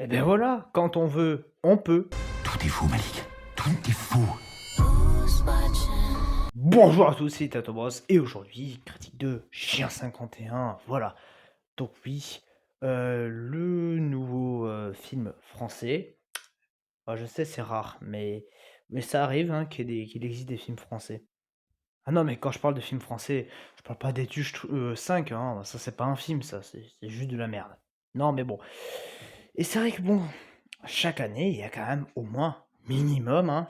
Et ben voilà, quand on veut, on peut. Tout est faux, Malik. Tout est faux. Bonjour à tous, c'est Tatobros et aujourd'hui, critique de Chien 51, voilà. Donc oui, le nouveau film français. Je sais, c'est rare, mais ça arrive hein, qu'il existe des films français. Ah non, mais quand je parle de films français, je parle pas des Tuches 5, hein, ça c'est pas un film, ça, c'est juste de la merde. Non, mais bon. Et c'est vrai que bon, chaque année, il y a quand même au moins minimum, hein,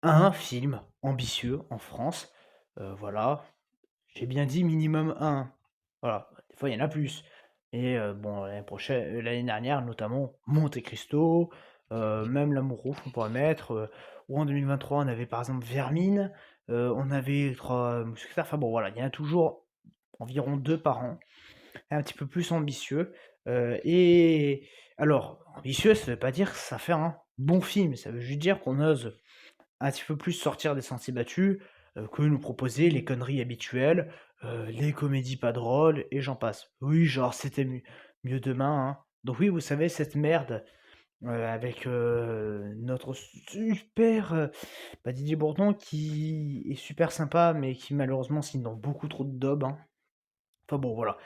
un film ambitieux en France. Voilà, j'ai bien dit minimum un. Voilà, des fois il y en a plus. Et bon, l'année dernière, notamment Monte Cristo, même L'Amour rouge, on pourrait mettre. Ou en 2023, on avait par exemple Vermine, on avait Trois Mousquetaires. Enfin bon, voilà, il y en a toujours environ deux par an, un petit peu plus ambitieux. Et alors, ambitieux, ça veut pas dire que ça fait un bon film, ça veut juste dire qu'on ose un petit peu plus sortir des sentiers battus, que nous proposer les conneries habituelles, les comédies pas drôles et j'en passe. Oui, genre c'était mieux demain, hein. Donc oui, vous savez cette merde, avec, notre super, Didier Bourdon qui est super sympa, mais qui malheureusement signe dans beaucoup trop de daubes, hein. Enfin bon, voilà.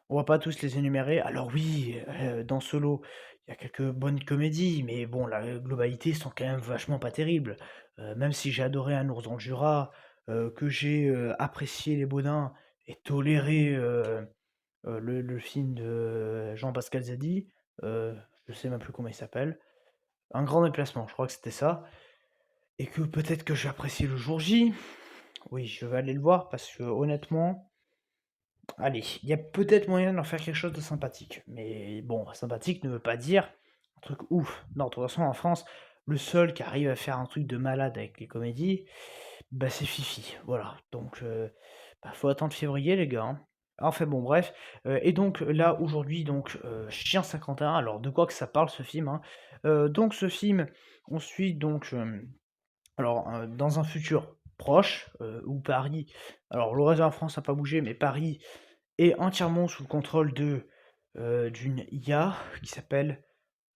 On va pas tous les énumérer. Alors oui, dans Solo, il y a quelques bonnes comédies, mais bon, la globalité sont quand même vachement pas terribles. Même si j'ai adoré Un ours dans le Jura, que j'ai, apprécié Les Bodins et toléré, le film de Jean-Pascal Zadi, heu, je sais même plus comment il s'appelle. Un grand déplacement, je crois que c'était ça, et que peut-être que j'ai apprécié Le Jour J. Oui, je vais aller le voir parce que honnêtement, allez, il y a peut-être moyen d'en faire quelque chose de sympathique. Mais bon, sympathique ne veut pas dire un truc ouf. Non, de toute façon, en France, le seul qui arrive à faire un truc de malade avec les comédies, bah c'est Fifi. Voilà. Donc, faut attendre février, les gars, hein. Enfin bon, bref. Et donc là, aujourd'hui, donc Chien 51. Alors, de quoi que ça parle ce film, hein. Donc, ce film, on suit donc, alors, dans un futur proche, où Paris, alors le reste de la France n'a pas bougé, mais Paris est entièrement sous le contrôle d'une IA qui s'appelle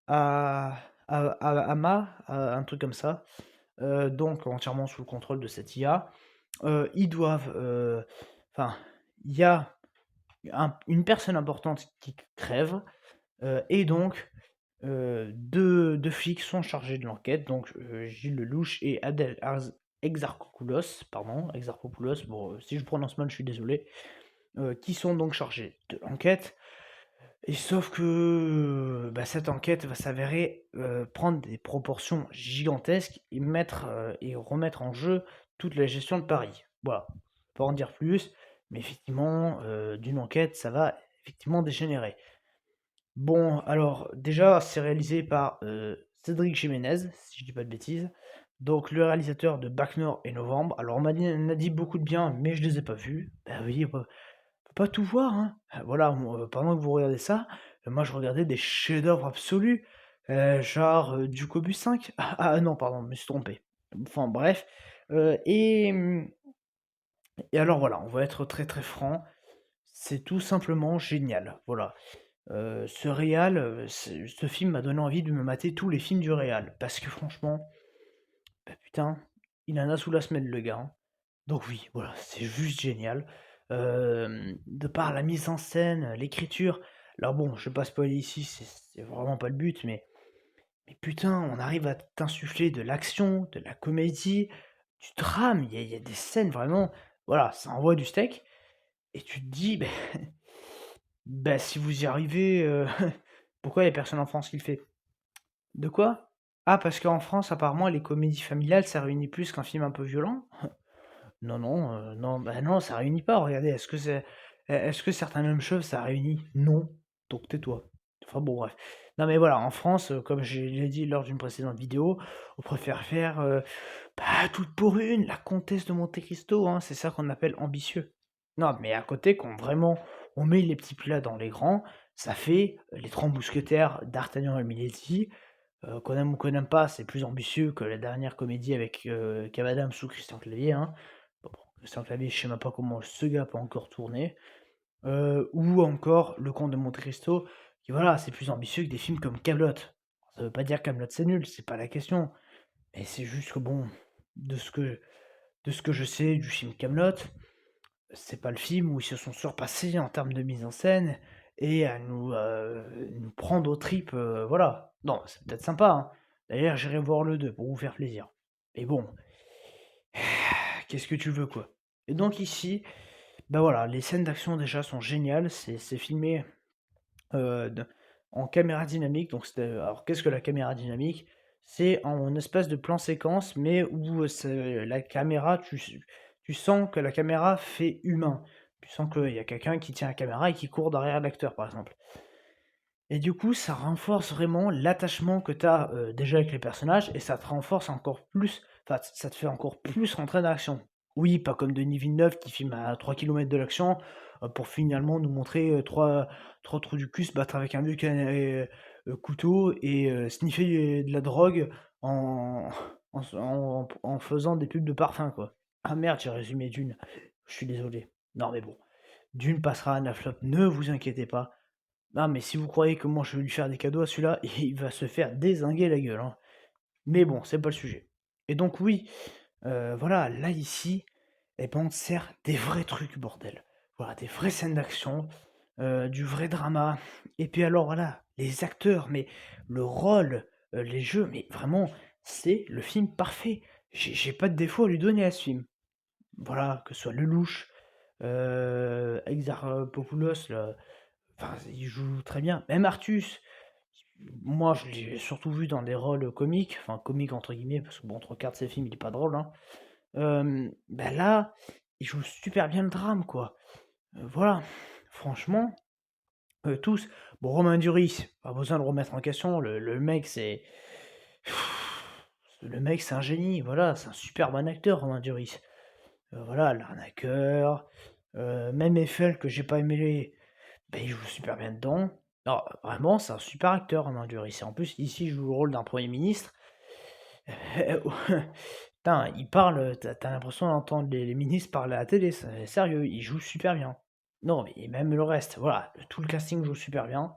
A Ama, un truc comme ça. Donc entièrement sous le contrôle de cette IA. Ils doivent, enfin, il y a une personne importante qui crève, et donc 2 flics sont chargés de l'enquête, donc Gilles Lelouch et Adèle Exarchopoulos, pardon, Exarchopoulos, bon, si je prononce mal, je suis désolé, qui sont donc chargés de l'enquête. Et sauf que cette enquête va s'avérer prendre des proportions gigantesques et et remettre en jeu toute la gestion de Paris. Voilà, pas en dire plus, mais effectivement, d'une enquête, ça va effectivement dégénérer. Bon, alors déjà, c'est réalisé par Cédric Jiménez, si je dis pas de bêtises. Donc le réalisateur de Bac Nord et Novembre. Alors on a dit beaucoup de bien, mais je les ai pas vus. Ben oui, on peut pas tout voir, hein. Voilà, pendant que vous regardez ça, moi je regardais des chefs-d'œuvre absolus, genre du Cobus 5. Ah non, pardon, je me suis trompé. Enfin bref, et alors voilà, on va être très très franc, c'est tout simplement génial. Voilà. Ce film m'a donné envie de me mater tous les films du réal, parce que franchement, putain, il en a sous la semelle le gars, hein. Donc oui, voilà, c'est juste génial. De par la mise en scène, l'écriture, alors bon, je vais pas spoiler ici, c'est vraiment pas le but, mais putain, on arrive à t'insuffler de l'action, de la comédie, du drame. Il y a des scènes vraiment, voilà, ça envoie du steak, et tu te dis, si vous y arrivez, pourquoi il y a personne en France qui le fait? De quoi? Ah, parce qu'en France, apparemment, les comédies familiales, ça réunit plus qu'un film un peu violent? Non, non, non, bah, non, ça réunit pas, regardez, est-ce que certains mêmes choses, ça réunit? Non, donc tais-toi. Enfin bon, bref. Non, mais voilà, en France, comme je l'ai dit lors d'une précédente vidéo, on préfère faire, toute pour une, la comtesse de Monte Cristo, hein, c'est ça qu'on appelle ambitieux. Non, mais à côté, quand vraiment on met les petits plats dans les grands, ça fait Les Trois Mousquetaires d'Artagnan et Milady, qu'on aime ou qu'on n'aime pas, c'est plus ambitieux que la dernière comédie avec Kev Adams ou Christian Clavier, hein. Bon, Christian Clavier, je sais même pas comment ce gars peut encore tourner. Ou encore Le Comte de Monte Cristo, puis voilà, c'est plus ambitieux que des films comme Kaamelott. Ça veut pas dire Kaamelott c'est nul, c'est pas la question, mais c'est juste que bon, de ce que de ce que je sais du film Kaamelott, c'est pas le film où ils se sont surpassés en termes de mise en scène et à nous prendre aux tripes, voilà. Non, c'est peut-être sympa, hein. D'ailleurs, j'irai voir le 2 pour vous faire plaisir. Mais bon, qu'est-ce que tu veux, quoi? Et donc ici, bah, voilà, les scènes d'action déjà sont géniales, c'est filmé, de en caméra dynamique, donc alors qu'est-ce que la caméra dynamique? C'est en espèce de plan séquence, mais où, c'est la caméra, tu sens que la caméra fait humain. Tu sens qu'il y a quelqu'un qui tient la caméra et qui court derrière l'acteur, par exemple. Et du coup, ça renforce vraiment l'attachement que tu as, déjà avec les personnages et ça te renforce encore plus, enfin, ça te fait encore plus rentrer dans l'action. Oui, pas comme Denis Villeneuve qui filme à 3 kilomètres de l'action, pour finalement nous montrer, 3 trous du cul se battre avec un vieux couteau et sniffer de la drogue en en faisant des pubs de parfum, quoi. Ah merde, j'ai résumé Dune, je suis désolé. Non mais bon, Dune passera à la flop, ne vous inquiétez pas. Ah, mais si vous croyez que moi je vais lui faire des cadeaux à celui-là, il va se faire dézinguer la gueule, hein. Mais bon, c'est pas le sujet. Et donc oui, voilà, là ici, eh ben, on te sert des vrais trucs, bordel. Voilà, des vraies scènes d'action, du vrai drama. Et puis alors voilà, les acteurs, mais le rôle, les jeux, mais vraiment, c'est le film parfait. J'ai pas de défaut à lui donner à ce film. Voilà, que ce soit Lelouch, Exarchopoulos, là, enfin, il joue très bien. Même Artus, moi je l'ai surtout vu dans des rôles comiques, enfin comiques entre guillemets, parce que bon, 3 quarts de ses films, il est pas drôle, hein. Bah là, il joue super bien le drame, quoi. Voilà, franchement, tous. Bon, Romain Duris, pas besoin de le remettre en question, le mec c'est. Le mec c'est un génie, voilà, c'est un super bon acteur, Romain Duris. Voilà, l'arnaqueur, même Eiffel que j'ai pas aimé, ben il joue super bien dedans. Non, vraiment, c'est un super acteur, Romain Duris. Et en plus, ici, il joue le rôle d'un Premier ministre. Putain, il parle, t'as l'impression d'entendre les ministres parler à la télé, sérieux, il joue super bien. Non, mais même le reste, voilà, tout le casting joue super bien.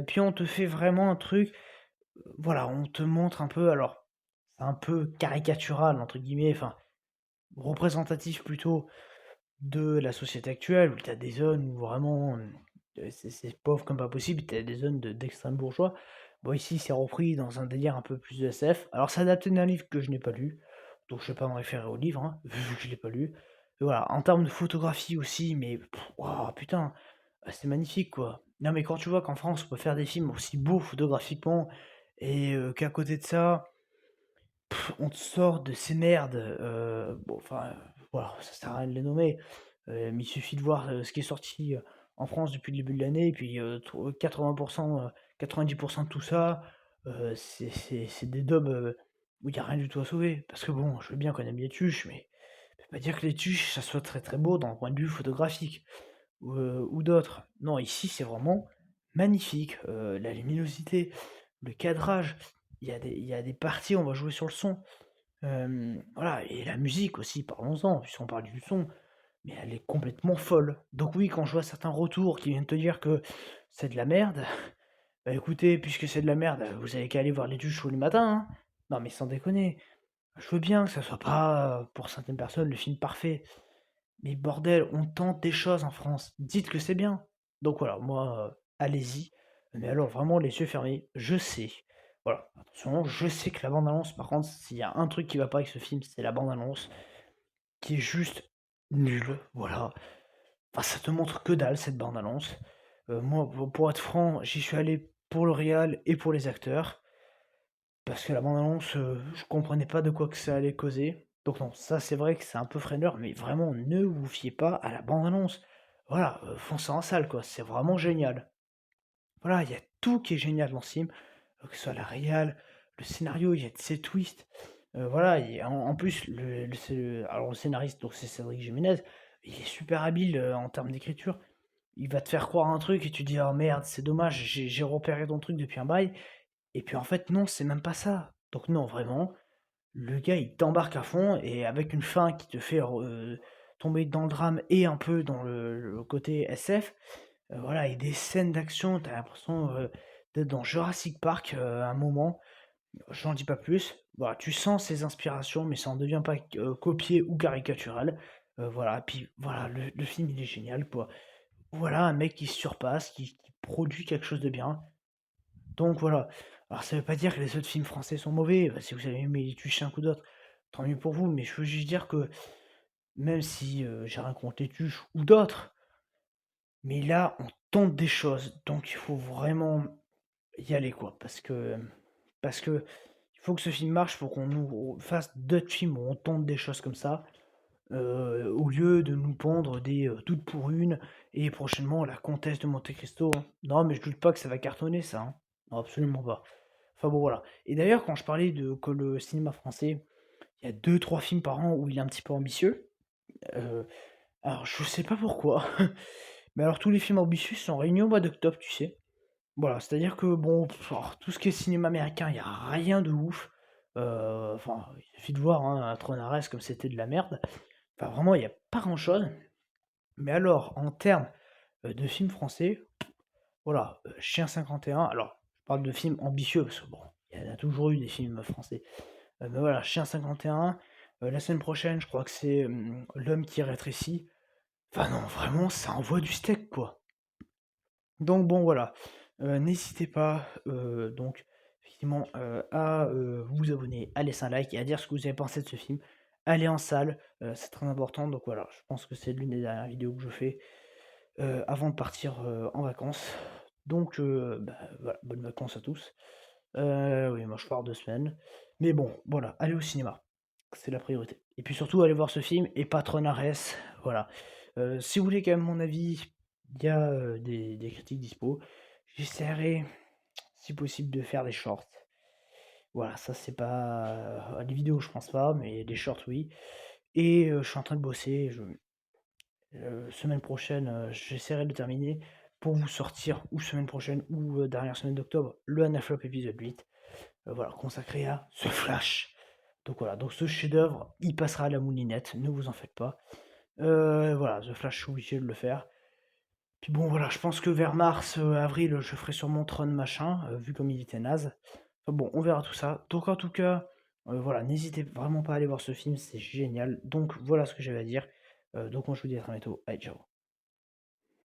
Puis on te fait vraiment un truc, voilà, on te montre un peu, alors, c'est un peu caricatural, entre guillemets, enfin, représentatif plutôt de la société actuelle, où tu as des zones où vraiment c'est pauvre comme pas possible, tu as des zones d'extrême bourgeois. Bon, ici, c'est repris dans un délire un peu plus de SF. Alors, c'est adapté d'un livre que je n'ai pas lu, donc je vais pas me référer au livre, hein, vu que je l'ai pas lu. Et voilà, en termes de photographie aussi, mais waouh, putain, c'est magnifique quoi. Non, mais quand tu vois qu'en France, on peut faire des films aussi beaux photographiquement, et qu'à côté de ça, on te sort de ces merdes, bon, enfin, voilà, ça sert à rien de les nommer, mais il suffit de voir, ce qui est sorti, en France depuis le début de l'année et puis, 80 90 de tout ça, c'est des daubs, où il y a rien du tout à sauver. Parce que bon, je veux bien qu'on aime les tuches, mais ça veut pas dire que les tuches, ça soit très, très beau d'un point de vue photographique ou d'autres. Non, ici, c'est vraiment magnifique, la luminosité, le cadrage, il y a des parties, on va jouer sur le son. Voilà, et la musique aussi, parlons-en, puisqu'on parle du son, mais elle est complètement folle. Donc oui, quand je vois certains retours qui viennent te dire que c'est de la merde, bah écoutez, puisque c'est de la merde, vous avez qu'à aller voir les Tuches tous les matins, hein. Non mais sans déconner, je veux bien que ça soit pas, pour certaines personnes, le film parfait, mais bordel, on tente des choses en France, dites que c'est bien. Donc voilà, moi, allez-y, mais alors vraiment les yeux fermés, je sais, voilà, attention, je sais que la bande-annonce, par contre, s'il y a un truc qui va pas avec ce film, c'est la bande-annonce, qui est juste nulle, voilà. Enfin, ça te montre que dalle cette bande-annonce. Moi, pour être franc, j'y suis allé pour le réal et pour les acteurs, parce que la bande-annonce, je comprenais pas de quoi que ça allait causer. Donc non, ça c'est vrai que c'est un peu freineur, mais vraiment ne vous fiez pas à la bande-annonce. Voilà, foncez en salle quoi, c'est vraiment génial. Voilà, il y a tout qui est génial dans ce film, que ce soit la réal, le scénario, il y a de ces twists. Voilà, et en plus, alors le scénariste, donc c'est Cédric Jiménez, il est super habile en termes d'écriture. Il va te faire croire un truc et tu dis, oh merde, c'est dommage, j'ai repéré ton truc depuis un bail. Et puis en fait, non, c'est même pas ça. Donc non, vraiment, le gars, il t'embarque à fond et avec une fin qui te fait tomber dans le drame et un peu dans le côté SF. Voilà et des scènes d'action, tu as l'impression, d'être dans Jurassic Park, à un moment. J'en dis pas plus. Voilà, tu sens ses inspirations, mais ça en devient pas copié ou caricatural. Voilà, puis voilà, le film il est génial, quoi. Voilà, un mec qui se surpasse, qui produit quelque chose de bien. Donc voilà. Alors ça veut pas dire que les autres films français sont mauvais. Si vous avez aimé Les Tuches ou d'autres, tant mieux pour vous. Mais je veux juste dire que même si j'ai rien contre Les Tuches ou d'autres, mais là on tente des choses, donc il faut vraiment y aller quoi, parce que il faut que ce film marche, faut qu'on nous fasse d'autres films où on tente des choses comme ça, au lieu de nous pondre des Toutes pour une et prochainement La Comtesse de Monte Cristo, hein. Non, mais je doute pas que ça va cartonner ça, hein. Non, absolument pas. Enfin bon, voilà. Et d'ailleurs, quand je parlais de que le cinéma français, il y a deux trois films par an où il est un petit peu ambitieux, euh, alors je sais pas pourquoi, mais alors tous les films ambitieux sont réunis au mois d'octobre, tu sais. Voilà, c'est-à-dire que bon, alors, tout ce qui est cinéma américain, il y a rien de ouf. Enfin, il suffit de voir, hein, Tronares comme c'était de la merde. Enfin, vraiment, il y a pas grand-chose. Mais alors, en termes, de films français, voilà, Chien 51, alors je parle de films ambitieux parce que bon, il y en a toujours eu des films français. Mais voilà, Chien 51, la semaine prochaine, je crois que c'est, L'homme qui rétrécit. Enfin non, vraiment, ça envoie du steak, quoi. Donc bon, voilà. N'hésitez pas, donc effectivement, à, vous abonner, à laisser un like et à dire ce que vous avez pensé de ce film. Allez en salle, c'est très important, donc voilà, je pense que c'est l'une des dernières vidéos que je fais, avant de partir, en vacances. Donc bah, voilà, bonnes vacances à tous. Oui, moi je pars 2 semaines. Mais bon, voilà, allez au cinéma, c'est la priorité. Et puis surtout, allez voir ce film et Patronares, voilà. Si vous voulez quand même mon avis, il y a des critiques dispo. J'essaierai, si possible, de faire des shorts. Voilà, ça c'est pas. Les vidéos, je pense pas, mais les shorts, oui. Et je suis en train de bosser. Semaine prochaine, j'essaierai de terminer pour vous sortir, ou semaine prochaine, ou dernière semaine d'octobre, le Anaflop épisode 8. Voilà, consacré à ce Flash. Donc voilà, donc ce chef-d'œuvre, il passera à la moulinette, ne vous en faites pas. Voilà, The Flash, je suis obligé de le faire. Puis bon, voilà, je pense que vers mars, avril, je ferai sur mon Tron machin, vu comme il était naze. Enfin bon, on verra tout ça. Donc en tout cas, voilà, n'hésitez vraiment pas à aller voir ce film, c'est génial. Donc voilà ce que j'avais à dire. Donc moi je vous dis à très bientôt. Allez, ciao.